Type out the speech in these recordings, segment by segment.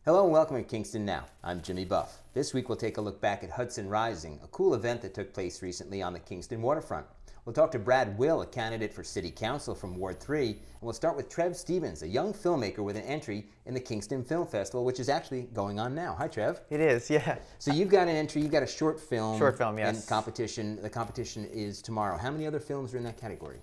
Hello and welcome to Kingston Now. I'm Jimmy Buff. This week we'll take a look back at Hudson Rising, a cool event that took place recently on the Kingston waterfront. We'll talk to Brad Will, a candidate for City Council from Ward 3, and we'll start with Trev Stevens, a young filmmaker with an entry in the Kingston Film Festival, which is actually going on now. Hi, Trev. It is, yeah. So you've got an entry, you've got a short film. Short film, yes. In competition. The competition is tomorrow. How many other films are in that category?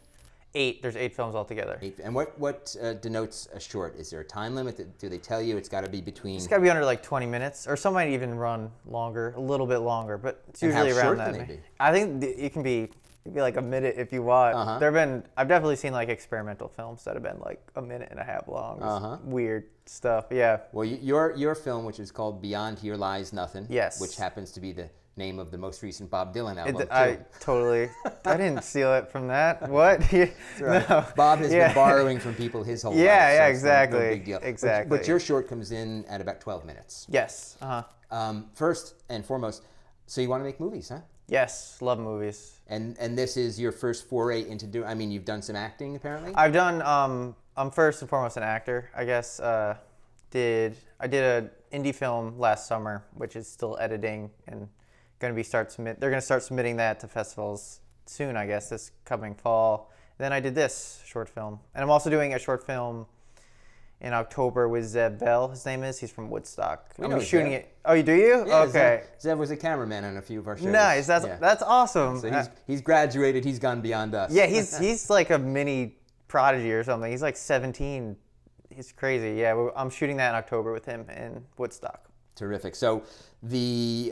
8. There's 8 films altogether. 8. And what denotes a short? Is there a time limit? Do they tell you it's got to be between? It's got to be under like 20 minutes, or some might even run longer, a little bit longer, but it's usually around that. How short can they be? I think it can be like a minute if you want. I've definitely seen like experimental films that have been like a minute and a half long. Weird stuff, yeah. Well, your film, which is called Beyond Here Lies Nothing, yes, which happens to be the name of the most recent Bob Dylan album, too. I didn't steal it from that. What? That's right. No. Bob has been borrowing from people his whole life. Yeah, so exactly. No big deal. Exactly. But your short comes in at about 12 minutes. Yes. First and foremost, so you want to make movies, huh? Yes, love movies. And this is your first foray into I mean, you've done some acting, apparently? I've done, I'm first and foremost an actor, I guess. I did an indie film last summer, which is still editing and they're going to start submitting that to festivals soon, I guess, this coming fall. Then I did this short film. And I'm also doing a short film in October with Zev Bell, his name is. He's from Woodstock. I'm shooting it. Oh, you do you? Yeah, okay. Zev was a cameraman on a few of our shows. Nice. That's awesome. So he's graduated. He's gone beyond us. Yeah, he's like a mini prodigy or something. He's like 17. He's crazy. Yeah, I'm shooting that in October with him in Woodstock. Terrific. So the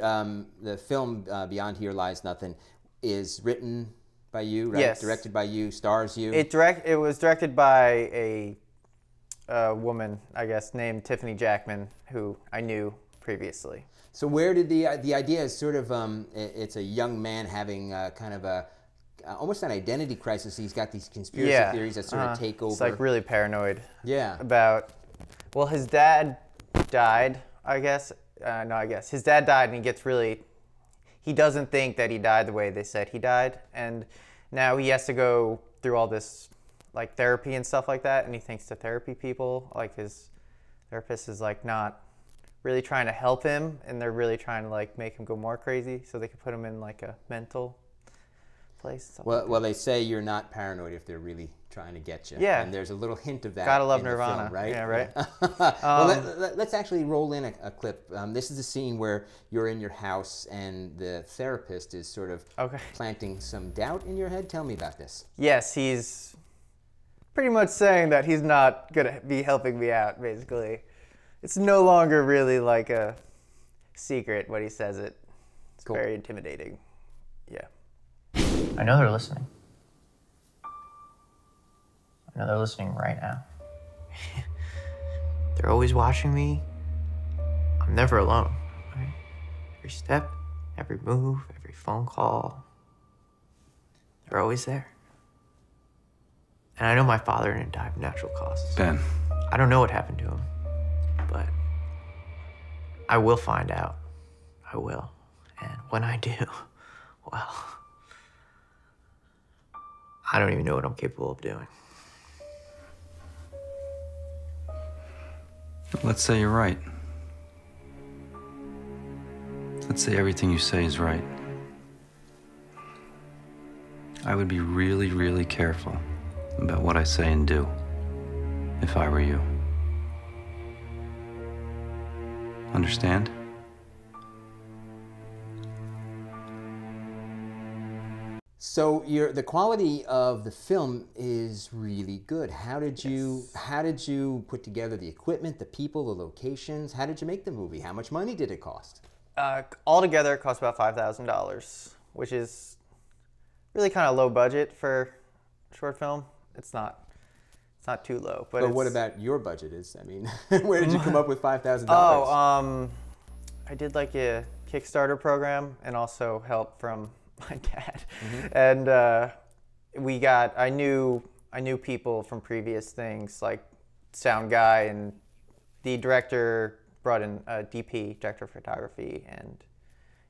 film Beyond Here Lies Nothing is written by you, right? Yes. Directed by you, stars you. It was directed by a woman, I guess, named Tiffany Jackman, who I knew previously. So where did the idea is sort of it's a young man having kind of almost an identity crisis. He's got these conspiracy theories that sort of take over. He's like really paranoid. Yeah. Well, his dad died, I guess. His dad died, and he doesn't think that he died the way they said he died, and now he has to go through all this like therapy and stuff like that, and he thinks the therapy people, like his therapist, is like not really trying to help him, and they're really trying to like make him go more crazy so they can put him in like a mental place. Well, they say you're not paranoid if they're really trying to get you. Yeah. And there's a little hint of that. Gotta love in Nirvana, the film, right? Yeah, right. Well, let's actually roll in a clip. This is a scene where you're in your house and the therapist is sort of planting some doubt in your head. Tell me about this. Yes, he's pretty much saying that he's not gonna be helping me out, basically. It's no longer really like a secret when he says it. It's very intimidating. Yeah. I know they're listening. I know they're listening right now. They're always watching me. I'm never alone. Right? Every step, every move, every phone call. They're always there. And I know my father didn't die of natural causes. Ben. I don't know what happened to him, but I will find out. I will. And when I do, well, I don't even know what I'm capable of doing. Let's say you're right. Let's say everything you say is right. I would be really, really careful about what I say and do if I were you. Understand? So the quality of the film is really good. How did you put together the equipment, the people, the locations? How did you make the movie? How much money did it cost? Altogether, it cost about $5,000, which is really kind of low budget for a short film. It's not too low. But what about your budget? Where did you come up with $5,000? Oh, I did like a Kickstarter program and also help from my dad. And I knew people from previous things, like sound guy, and the director brought in a DP, director of photography, and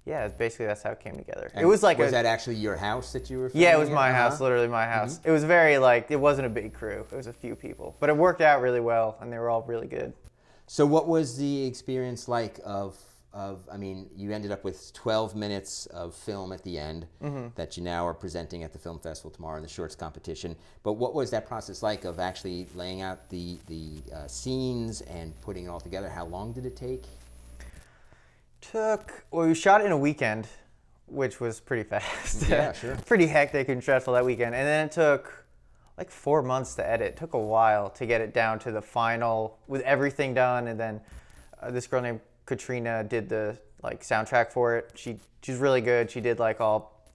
yeah, basically that's how it came together. And was that actually your house that you were filming? Yeah, it was my house, literally my house. It was very it wasn't a big crew. It was a few people, but it worked out really well, and they were all really good. So what was the experience like I mean, you ended up with 12 minutes of film at the end that you now are presenting at the film festival tomorrow in the shorts competition. But what was that process like of actually laying out the scenes and putting it all together? How long did it take? Well, we shot in a weekend, which was pretty fast. Yeah, sure. Pretty hectic and stressful that weekend. And then it took like 4 months to edit. It took a while to get it down to the final with everything done. And then this girl named Katrina did the like soundtrack for it. She's really good. She did like all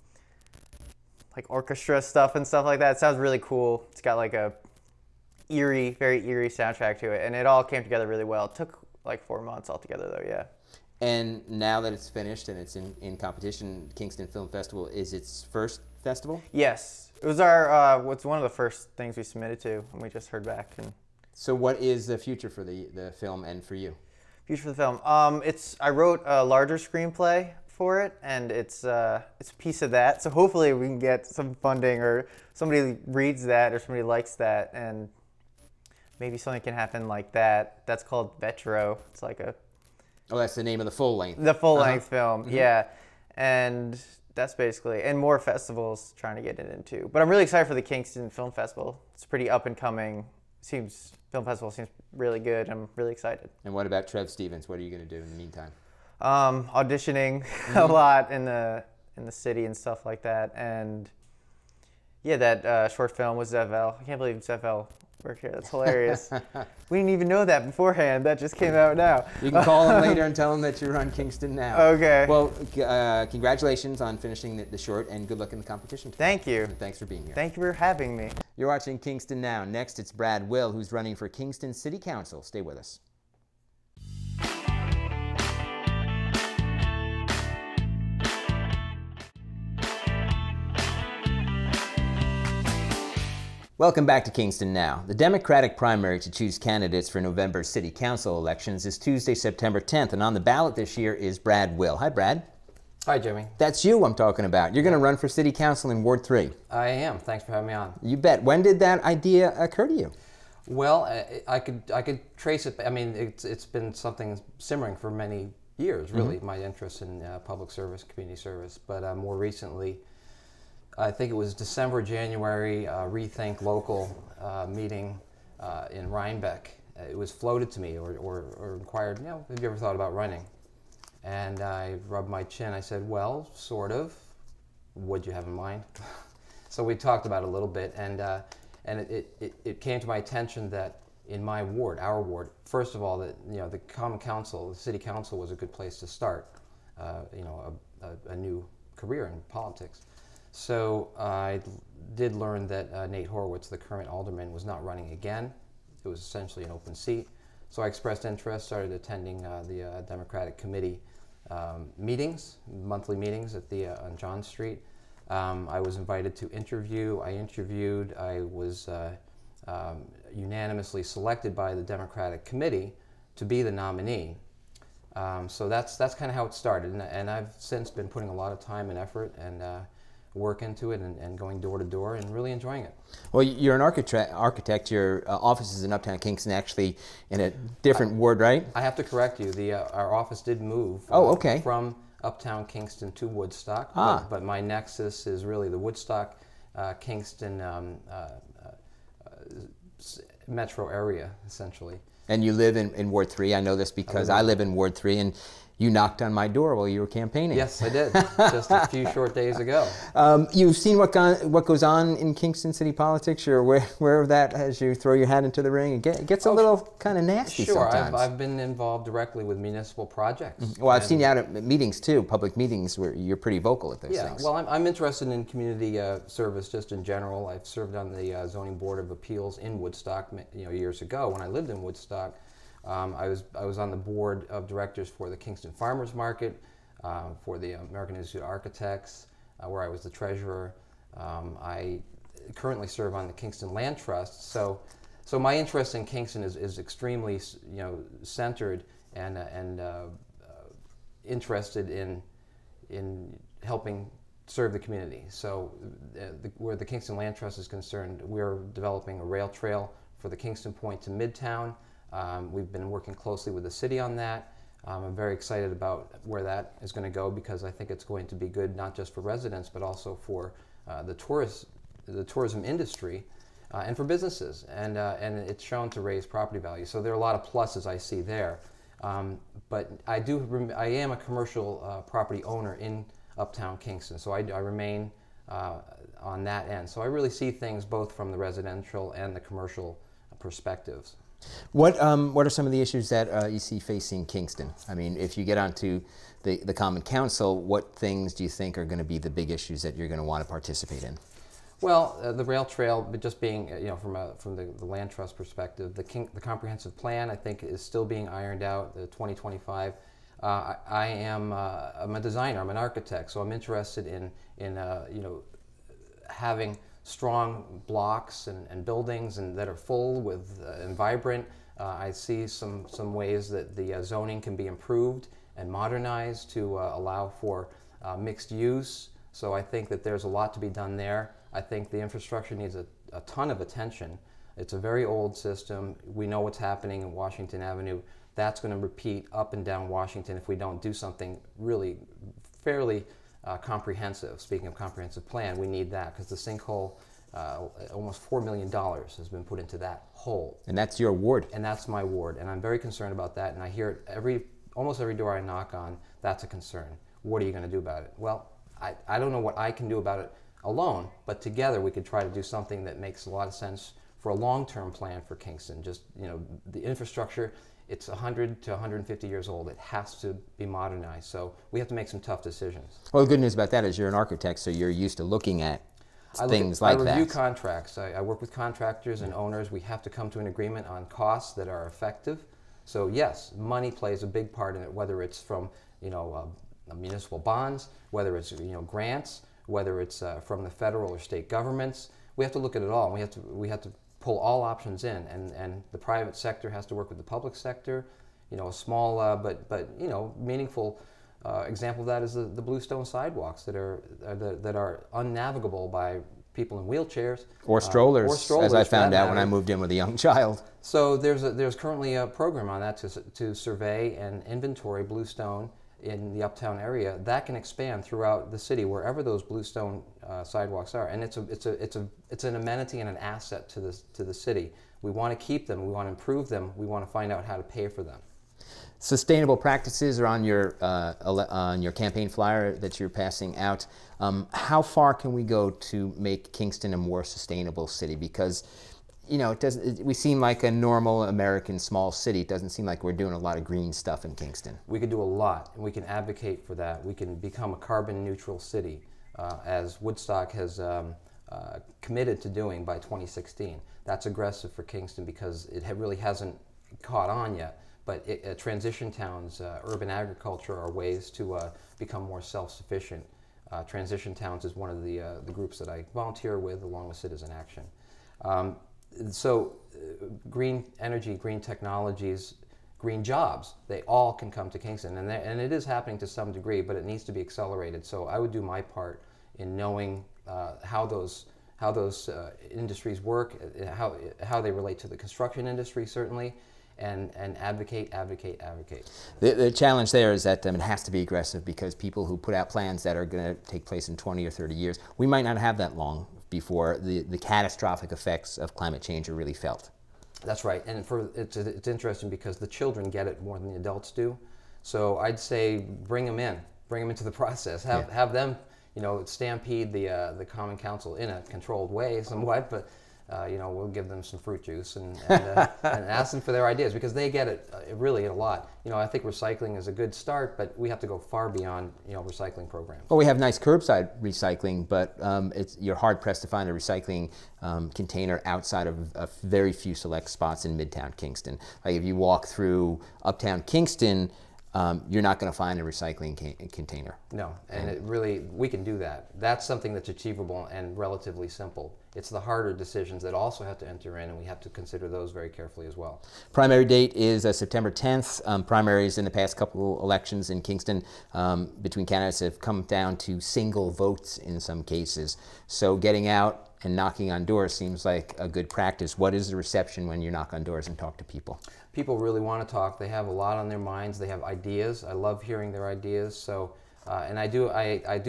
like orchestra stuff and stuff like that. It sounds really cool. It's got like a very eerie soundtrack to it. And it all came together really well. It took like 4 months altogether though, yeah. And now that it's finished and it's in competition, Kingston Film Festival is its first festival? Yes. It was our what's one of the first things we submitted to, and we just heard back. And so what is the future for the film and for you? future for the film. I wrote a larger screenplay for it, and it's a piece of that. So hopefully we can get some funding, or somebody reads that, or somebody likes that, and maybe something can happen like that. That's called Vetro. It's like a... Oh, that's the name of the full length. The full length film, yeah. And that's basically, and more festivals trying to get it into. But I'm really excited for the Kingston Film Festival. It's pretty up and coming. Film festival seems really good. I'm really excited. And what about Trev Stevens? What are you going to do in the meantime? Auditioning a lot in the city and stuff like that. And yeah, that short film with Zevel. I can't believe Zevel worked here. That's hilarious. We didn't even know that beforehand. That just came out now. You can call him later and tell him that you're on Kingston Now. Okay. Well, congratulations on finishing the short, and good luck in the competition. Thank you. And thanks for being here. Thank you for having me. You're watching Kingston Now. Next, it's Brad Will, who's running for Kingston City Council. Stay with us. Welcome back to Kingston Now. The Democratic primary to choose candidates for November's City Council elections is Tuesday, September 10th, and on the ballot this year is Brad Will. Hi, Brad. Hi, Jimmy. That's you I'm talking about. You're going to run for City Council in Ward 3. I am. Thanks for having me on. You bet. When did that idea occur to you? Well, I could trace it. I mean, it's been something simmering for many years, really, my interest in public service, community service. But more recently, I think it was December, January, Rethink Local meeting in Rhinebeck. It was floated to me or inquired, have you ever thought about running? And I rubbed my chin. I said, well, sort of. What'd you have in mind? So we talked about it a little bit, and it came to my attention that in my ward, our ward, first of all, the Common Council, the City Council was a good place to start, a new career in politics. So I did learn that Nate Horowitz, the current alderman, was not running again. It was essentially an open seat. So I expressed interest, started attending the Democratic Committee meetings, monthly meetings at on John Street. I was invited to interview. I interviewed. I was unanimously selected by the Democratic Committee to be the nominee. So that's kind of how it started, and I've since been putting a lot of time and effort and work into it and going door to door and really enjoying it. Well, you're an architect. Your office is in Uptown Kingston, actually in a different ward, right? I have to correct you. Our office did move from Uptown Kingston to Woodstock, but my nexus is really the Woodstock, Kingston metro area, essentially. And you live in Ward 3. I know this because I live in Ward 3, and you knocked on my door while you were campaigning. Yes, I did, just a few short days ago. You've seen what goes on in Kingston city politics. You're aware of that as you throw your hat into the ring. It gets a little kind of nasty sometimes. Sure, I've been involved directly with municipal projects. Well, I've seen you out at meetings too, public meetings, where you're pretty vocal at those things. Yeah, well, I'm interested in community service just in general. I've served on the Zoning Board of Appeals in Woodstock, years ago when I lived in Woodstock. I was on the board of directors for the Kingston Farmers Market, for the American Institute of Architects, where I was the treasurer. I currently serve on the Kingston Land Trust. So my interest in Kingston is extremely, centered and interested in helping serve the community. So where the Kingston Land Trust is concerned, we're developing a rail trail for the Kingston Point to Midtown. We've been working closely with the city on that. I'm very excited about where that is going to go because I think it's going to be good not just for residents but also for the tourism industry and for businesses. And it's shown to raise property value. So there are a lot of pluses I see there. But I am a commercial property owner in Uptown Kingston, so I remain on that end. So I really see things both from the residential and the commercial perspectives. What are some of the issues that you see facing Kingston? I mean, if you get onto the Common Council, what things do you think are going to be the big issues that you're going to want to participate in? Well, the rail trail, but just being, from the land trust perspective, the comprehensive plan, I think, is still being ironed out. The 2025. I'm a designer. I'm an architect, so I'm interested in having strong blocks and buildings that are full with and vibrant. I see some ways that the zoning can be improved and modernized to allow for mixed use. So I think that there's a lot to be done there. I think the infrastructure needs a ton of attention. It's a very old system. We know what's happening in Washington Avenue. That's going to repeat up and down Washington if we don't do something really fairly comprehensive. Speaking of comprehensive plan, we need that because the sinkhole, almost $4 million has been put into that hole. And that's your ward. And that's my ward. And I'm very concerned about that. And I hear it almost every door I knock on, that's a concern. What are you going to do about it? Well, I don't know what I can do about it alone, but together we could try to do something that makes a lot of sense for a long-term plan for Kingston. Just, the infrastructure, it's 100 to 150 years old. It has to be modernized. So we have to make some tough decisions. Well, the good news about that is you're an architect, so you're used to looking at things like that. I review contracts. I work with contractors and owners. We have to come to an agreement on costs that are effective. So yes, money plays a big part in it, whether it's from municipal bonds, whether it's grants, whether it's from the federal or state governments. We have to look at it all. And we have to pull all options in, and the private sector has to work with the public sector. A small but meaningful example of that is the bluestone sidewalks that are unnavigable by people in wheelchairs or strollers, as I found out when I moved in with a young child. So there's currently a program on that to survey and inventory bluestone in the uptown area. That can expand throughout the city wherever those bluestone sidewalks are, and it's an amenity and an asset to the city. We want to keep them. We want to improve them. We want to find out how to pay for them. Sustainable practices are on your campaign flyer that you're passing out. How far can we go to make Kingston a more sustainable city? Because we seem like a normal American small city. It doesn't seem like we're doing a lot of green stuff in Kingston. We can do a lot, and we can advocate for that. We can become a carbon neutral city, as Woodstock has committed to doing by 2016. That's aggressive for Kingston because it really hasn't caught on yet. But transition towns, urban agriculture are ways to become more self-sufficient. Transition towns is one of the groups that I volunteer with along with Citizen Action. So green energy, green technologies, green jobs, they all can come to Kingston. And it is happening to some degree, but it needs to be accelerated. So I would do my part in knowing how those industries work, how they relate to the construction industry, certainly, and advocate. The challenge there is that it has to be aggressive because people who put out plans that are going to take place in 20 or 30 years, we might not have that long before the catastrophic effects of climate change are really felt. That's right, and it's interesting because the children get it more than the adults do. So I'd say bring them into the process, have them stampede the Common Council in a controlled way somewhat, but we'll give them some fruit juice and ask them for their ideas because they get it really a lot. I think recycling is a good start, but we have to go far beyond recycling programs. Well, we have nice curbside recycling, but you're hard pressed to find a recycling container outside of a very few select spots in Midtown Kingston. Like if you walk through Uptown Kingston, you're not going to find a recycling container. No, and we can do that. That's something that's achievable and relatively simple. It's the harder decisions that also have to enter in, and we have to consider those very carefully as well. Primary date is September 10th. Primaries in the past couple elections in Kingston between candidates have come down to single votes in some cases. So getting out and knocking on doors seems like a good practice. What is the reception when you knock on doors and talk to people? People really want to talk. They have a lot on their minds. They have ideas. I love hearing their ideas. So, and I do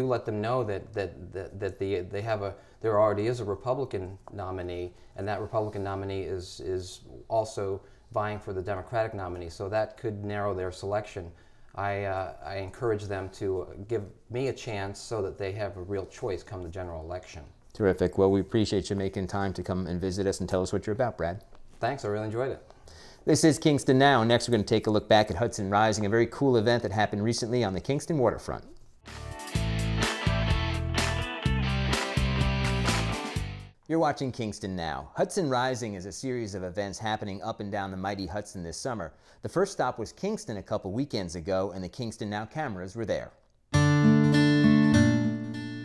let them know that there already is a Republican nominee, and that Republican nominee is also vying for the Democratic nominee. So that could narrow their selection. I encourage them to give me a chance so that they have a real choice come the general election. Terrific. Well, we appreciate you making time to come and visit us and tell us what you're about, Brad. Thanks. I really enjoyed it. This is Kingston Now. Next, we're going to take a look back at Hudson Rising, a very cool event that happened recently on the Kingston waterfront. You're watching Kingston Now. Hudson Rising is a series of events happening up and down the mighty Hudson this summer. The first stop was Kingston a couple weekends ago, and the Kingston Now cameras were there.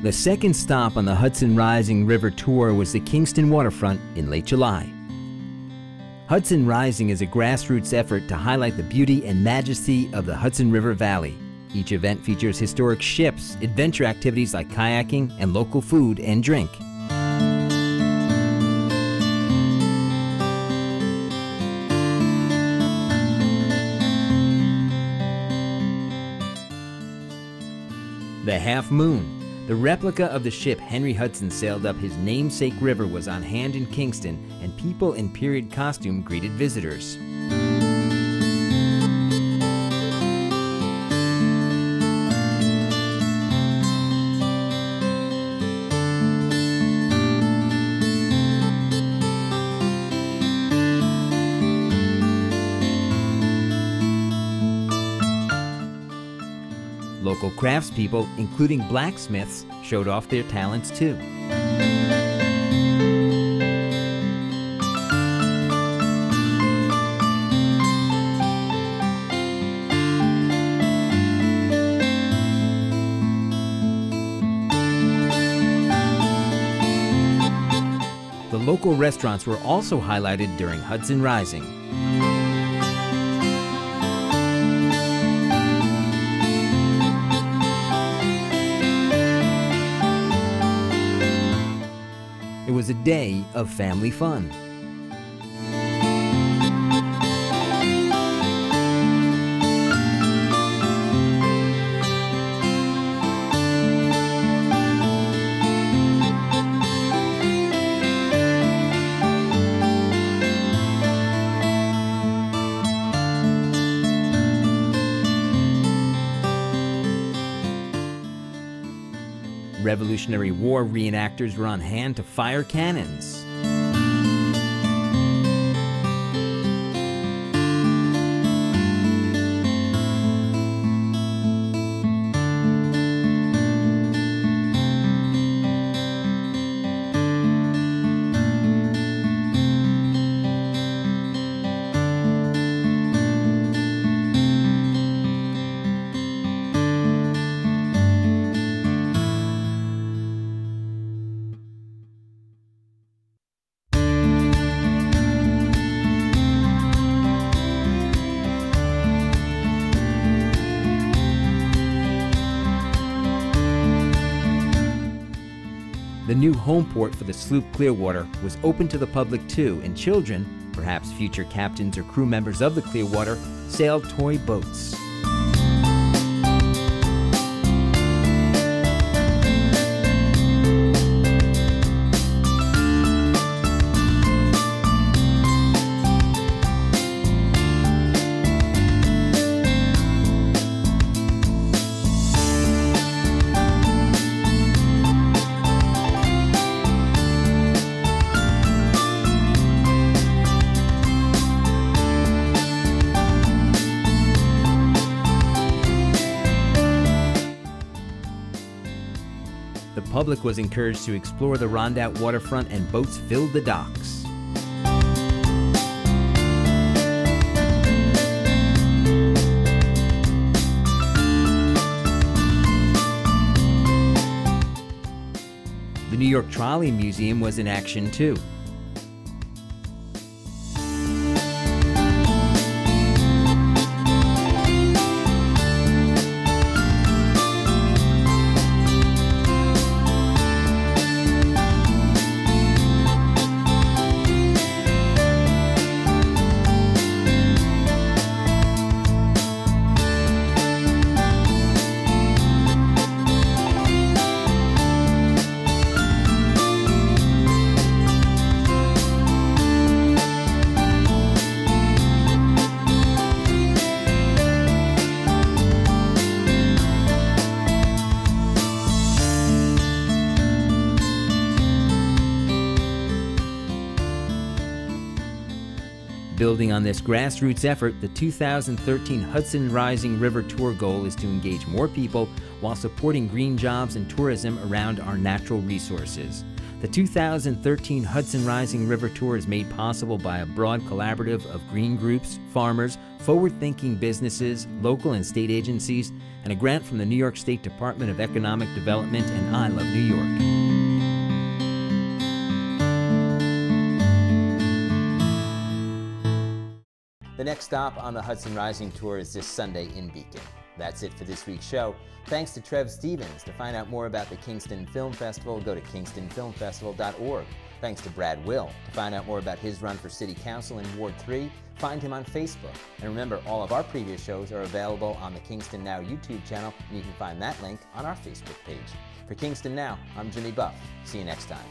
The second stop on the Hudson Rising River Tour was the Kingston waterfront in late July. Hudson Rising is a grassroots effort to highlight the beauty and majesty of the Hudson River Valley. Each event features historic ships, adventure activities like kayaking, and local food and drink. The Half Moon. The replica of the ship Henry Hudson sailed up his namesake river was on hand in Kingston, and people in period costume greeted visitors. Local craftspeople, including blacksmiths, showed off their talents too. The local restaurants were also highlighted during Hudson Rising. It was a day of family fun. Revolutionary War reenactors were on hand to fire cannons. The new home port for the sloop Clearwater was open to the public too, and children, perhaps future captains or crew members of the Clearwater, sailed toy boats. The public was encouraged to explore the Rondout waterfront, and boats filled the docks. The New York Trolley Museum was in action too. Building on this grassroots effort, the 2013 Hudson Rising River Tour goal is to engage more people while supporting green jobs and tourism around our natural resources. The 2013 Hudson Rising River Tour is made possible by a broad collaborative of green groups, farmers, forward-thinking businesses, local and state agencies, and a grant from the New York State Department of Economic Development and I Love New York. The next stop on the Hudson Rising Tour is this Sunday in Beacon. That's it for this week's show. Thanks to Trev Stevens. To find out more about the Kingston Film Festival, go to kingstonfilmfestival.org. Thanks to Brad Will. To find out more about his run for City Council in Ward 3, find him on Facebook. And remember, all of our previous shows are available on the Kingston Now YouTube channel, and you can find that link on our Facebook page. For Kingston Now, I'm Jimmy Buff. See you next time.